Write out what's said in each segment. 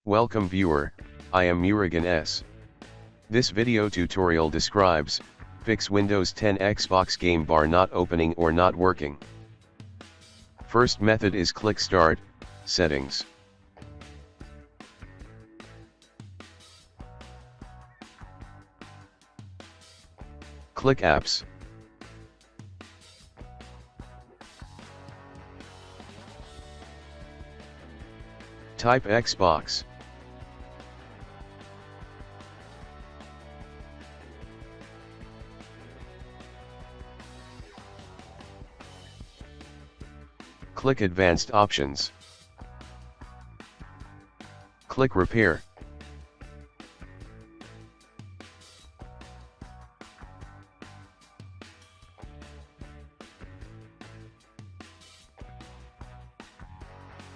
Welcome viewer, I am Murugan S. This video tutorial describes, fix Windows 10 Xbox game bar not opening or not working. First method is click Start, Settings. Click Apps. Type Xbox. Click Advanced Options. Click Repair.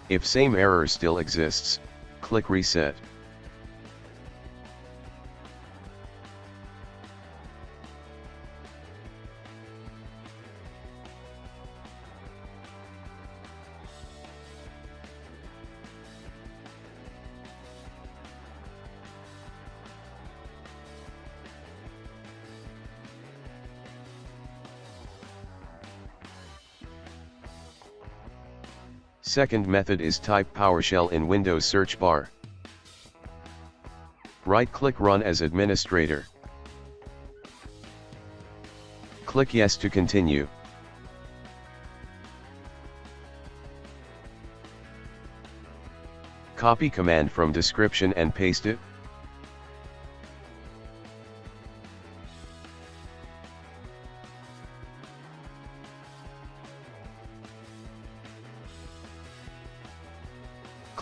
If same error still exists, click Reset. Second method is type PowerShell in Windows search bar. Right-click Run as administrator. Click Yes to continue. Copy command from description and paste it.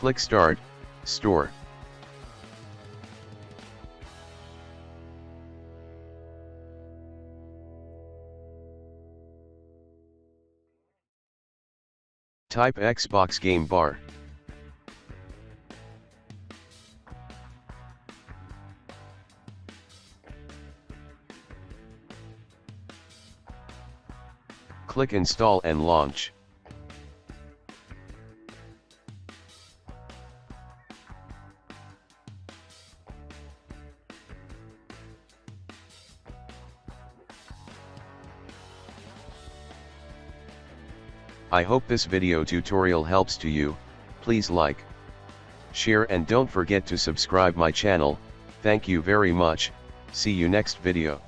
Click Start, Store. Type Xbox game bar. Click Install and launch. I hope this video tutorial helps to you. Please like, share and don't forget to subscribe my channel. Thank you very much. See you next video.